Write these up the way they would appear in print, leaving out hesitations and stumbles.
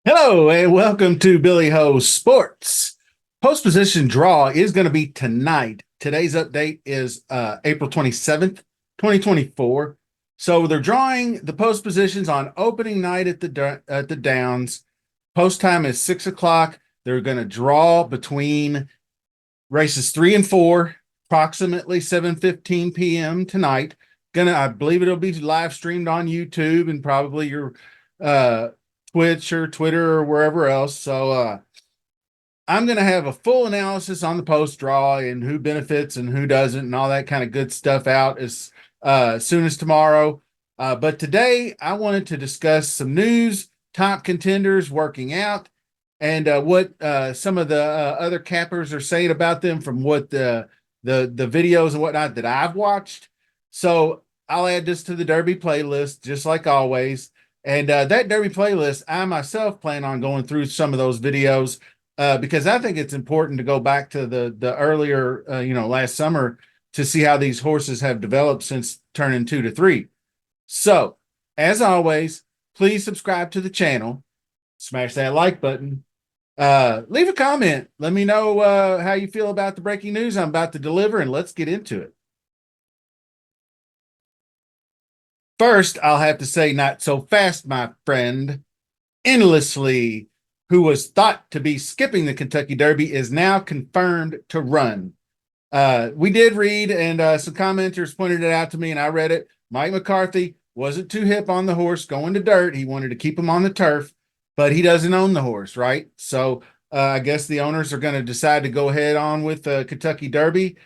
Hello and welcome to Billy Ho Sports. Post position draw is going to be tonight. Today's update is April 27th, 2024. So they're drawing the post positions on opening night at the Downs. Post time is 6 o'clock. They're going to draw between races 3 and 4, approximately 7:15 p.m. tonight. I believe it'll be live streamed on YouTube and probably your Twitch or Twitter or wherever else. So I'm going to have a full analysis on the post draw and who benefits and who doesn't and all that kind of good stuff out as soon as tomorrow. But today I wanted to discuss some news, top contenders working out, and what some of the other cappers are saying about them from what the videos and whatnot that I've watched. So I'll add this to the Derby playlist, just like always. And that Derby playlist, I myself plan on going through some of those videos because I think it's important to go back to the earlier, last summer to see how these horses have developed since turning 2 to 3. So, as always, please subscribe to the channel, smash that like button, leave a comment. Let me know how you feel about the breaking news I'm about to deliver, and let's get into it. First, I'll have to say, not so fast, my friend. Endlessly, who was thought to be skipping the Kentucky Derby, is now confirmed to run. We did read, and some commenters pointed it out to me, and I read it. Mike McCarthy wasn't too hip on the horse going to dirt. He wanted to keep him on the turf, but he doesn't own the horse, right? So I guess the owners are going to decide to go ahead on with the Kentucky Derby.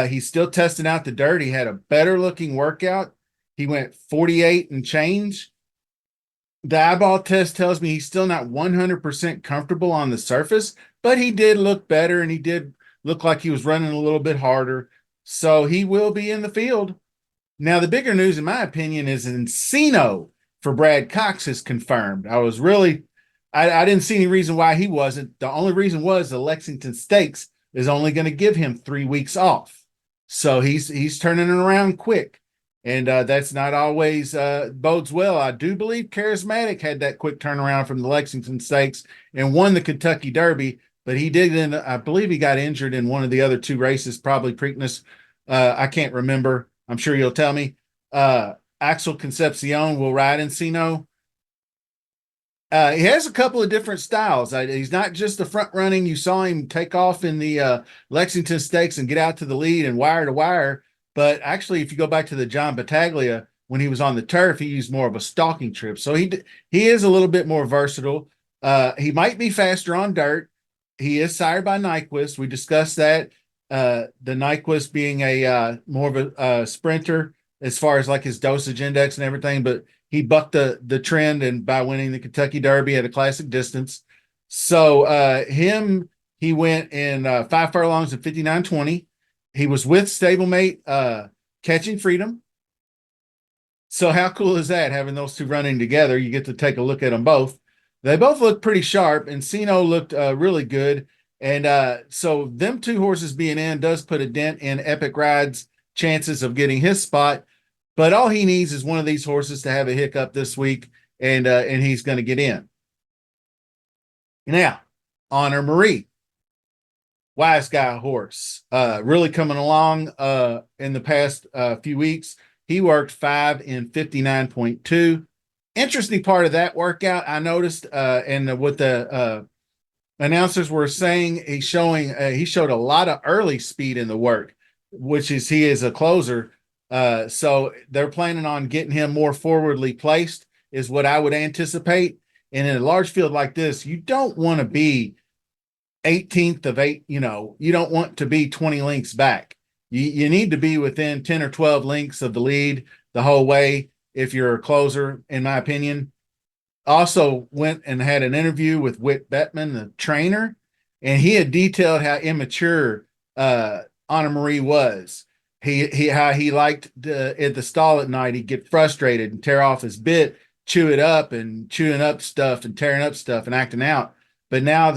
He's still testing out the dirt. He had a better looking workout. He went 48 and change. The eyeball test tells me he's still not 100% comfortable on the surface, but he did look better and he did look like he was running a little bit harder. So he will be in the field. Now, the bigger news, in my opinion, is Encino for Brad Cox is confirmed. I didn't see any reason why he wasn't. The only reason was the Lexington Stakes is only going to give him 3 weeks off. So he's turning it around quick. And that's not always bodes well. I do believe Charismatic had that quick turnaround from the Lexington Stakes and won the Kentucky Derby, but he did. I believe he got injured in one of the other 2 races, probably Preakness. I can't remember. I'm sure you'll tell me. Axel Concepcion will ride Encino. He has a couple of different styles. He's not just the front running. You saw him take off in the Lexington Stakes and get out to the lead and wire to wire. But actually, if you go back to the John Battaglia, when he was on the turf, he used more of a stalking trip. So he is a little bit more versatile. He might be faster on dirt. He is sired by Nyquist. We discussed that. The Nyquist being a more of a sprinter as far as like his dosage index and everything, but he bucked the trend and by winning the Kentucky Derby at a classic distance. So he went in 5 furlongs and 59.20. He was with stablemate Catching Freedom. So how cool is that, having those 2 running together? You get to take a look at them both. They both look pretty sharp. Encino looked really good. And so them 2 horses being in does put a dent in Epic Ride's chances of getting his spot. But all he needs is one of these horses to have a hiccup this week, and he's going to get in. Now, Anor Marie. Wise guy horse, really coming along in the past few weeks. He worked 5 in 59.2. Interesting part of that workout, I noticed, and what the announcers were saying, he showed a lot of early speed in the work, which is he is a closer. So they're planning on getting him more forwardly placed, is what I would anticipate. And in a large field like this, you don't want to be 18th of 8, you don't want to be 20 lengths back. You need to be within 10 or 12 lengths of the lead the whole way if you're a closer, in my opinion. Also went and had an interview with Whit Bettman, the trainer, and he had detailed how immature Anor Marie was. How he liked at the stall at night, he'd get frustrated and tear off his bit, chew it up and chewing up stuff and tearing up stuff and acting out. but now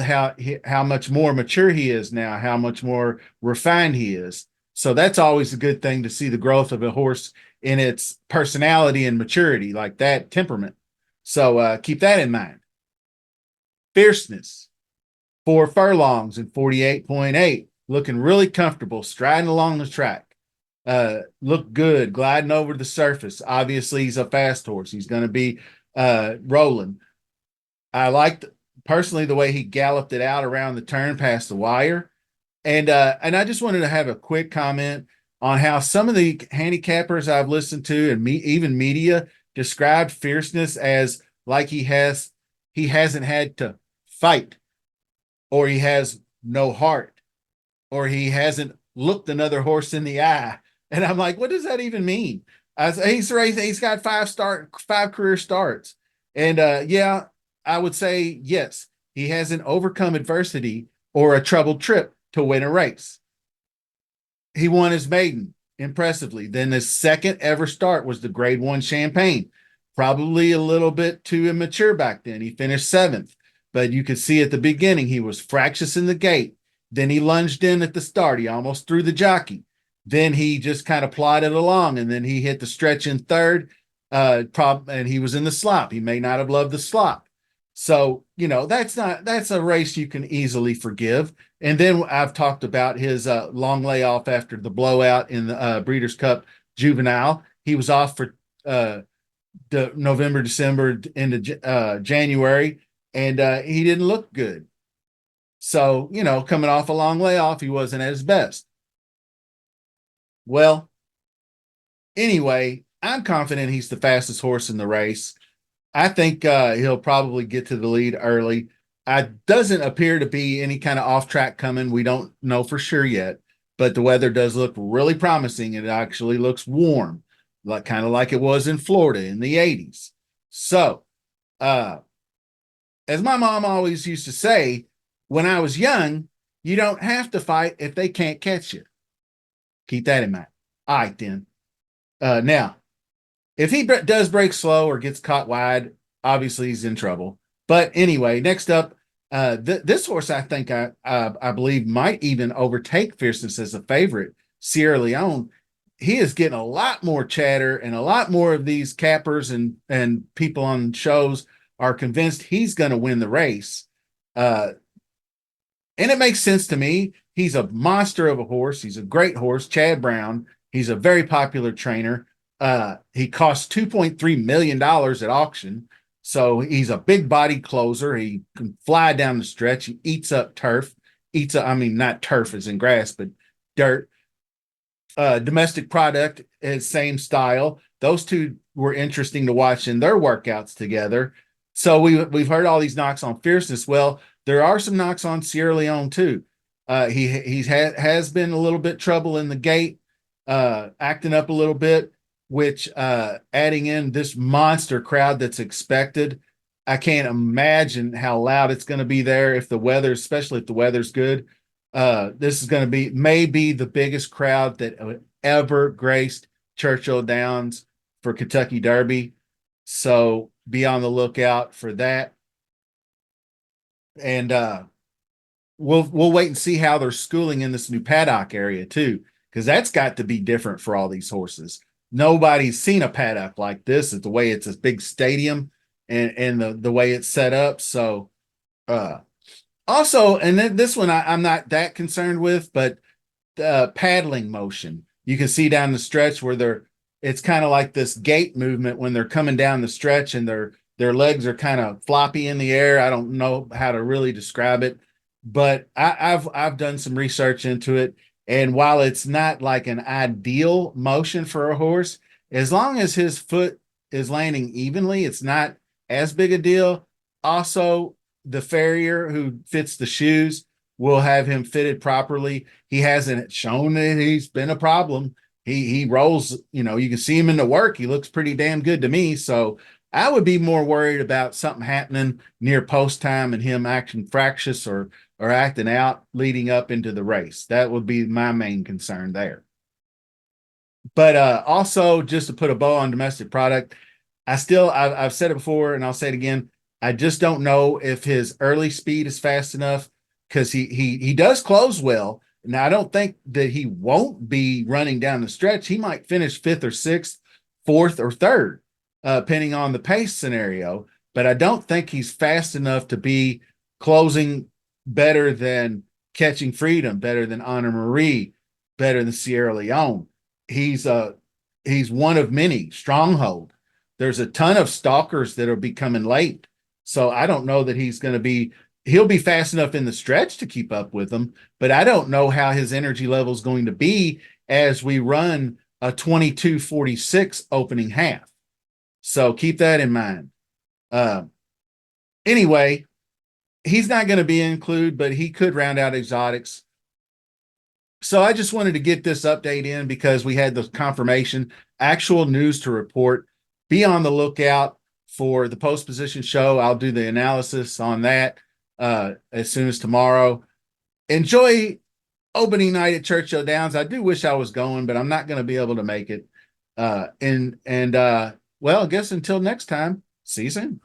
how much more mature he is now, how much more refined he is. So that's always a good thing to see the growth of a horse in its personality and maturity, like that temperament. So keep that in mind. Fierceness, 4 furlongs and 48.8, looking really comfortable, striding along the track. Look good, gliding over the surface. Obviously, he's a fast horse. He's going to be rolling. I liked personally the way he galloped it out around the turn past the wire. And I just wanted to have a quick comment on how some of the handicappers I've listened to and even media described Fierceness as like he hasn't had to fight, or he has no heart, or he hasn't looked another horse in the eye. And I'm like, what does that even mean? He's got 5 career starts. And yeah, I would say yes, he hasn't overcome adversity or a troubled trip to win a race. He won his maiden impressively. Then his second ever start was the Grade 1 Champagne. Probably a little bit too immature back then. He finished 7th, but you could see at the beginning he was fractious in the gait. Then he lunged in at the start. He almost threw the jockey. Then he just kind of plodded along, and then he hit the stretch in third. And he was in the slop. He may not have loved the slop. So, that's a race you can easily forgive. And then I've talked about his long layoff after the blowout in the Breeders' Cup Juvenile. He was off for November, December into January, and he didn't look good. So, coming off a long layoff, he wasn't at his best. Well, anyway, I'm confident he's the fastest horse in the race. I think he'll probably get to the lead early. Doesn't appear to be any kind of off track coming. We don't know for sure yet, but the weather does look really promising. It actually looks warm, like kind of like it was in Florida in the 80s. So, uh, as my mom always used to say, when I was young, you don't have to fight if they can't catch you. Keep that in mind. All right, then. Now, if he does break slow or gets caught wide, obviously he's in trouble. But anyway, next up, this horse I think I believe might even overtake Fierceness as a favorite. Sierra Leone. He is getting a lot more chatter, and a lot more of these cappers and people on shows are convinced he's going to win the race. Uh, and it makes sense to me. He's a monster of a horse. He's a great horse, Chad Brown. He's a very popular trainer. He costs $2.3 million at auction. So he's a big body closer. He can fly down the stretch. He eats up turf. I mean, not turf as in grass, but dirt. Domestic product is same style. Those two were interesting to watch in their workouts together. So we've heard all these knocks on Fierceness. Well, there are some knocks on Sierra Leone too. Has been a little bit trouble in the gate, acting up a little bit, which adding in this monster crowd that's expected. I can't imagine how loud it's going to be there if the weather, especially if the weather's good. This is going to be maybe the biggest crowd that ever graced Churchill Downs for Kentucky Derby. So be on the lookout for that. And we'll wait and see how they're schooling in this new paddock area too, because that's got to be different for all these horses. Nobody's seen a paddock like this. It's the way it's a big stadium and the way it's set up. So also, and then this one I'm not that concerned with, but paddling motion. You can see down the stretch where it's kind of like this gait movement when they're coming down the stretch, and their legs are kind of floppy in the air. I don't know how to really describe it, but I've done some research into it. And while it's not like an ideal motion for a horse, as long as his foot is landing evenly, it's not as big a deal. Also, the farrier who fits the shoes will have him fitted properly. He hasn't shown that he's been a problem. He rolls, you can see him in the work. He looks pretty damn good to me. So I would be more worried about something happening near post time and him acting fractious or acting out leading up into the race. That would be my main concern there. But also, just to put a bow on domestic product, I've said it before and I'll say it again. I just don't know if his early speed is fast enough because he does close well. Now I don't think that he won't be running down the stretch. He might finish fifth or sixth, fourth or third, depending on the pace scenario. But I don't think he's fast enough to be closing better than Catching Freedom, better than Anor Marie, better than Sierra Leone. He's one of many. Stronghold. There's a ton of stalkers that are becoming late. So I don't know that he'll be fast enough in the stretch to keep up with them, but I don't know how his energy level is going to be as we run a 22:46 opening half. So keep that in mind. Uh, anyway, he's not going to be included, but he could round out exotics. So I just wanted to get this update in because we had the confirmation, actual news to report. Be on the lookout for the post position show. I'll do the analysis on that as soon as tomorrow. Enjoy opening night at Churchill Downs. I do wish I was going, but I'm not going to be able to make it. Well, I guess until next time, see you soon.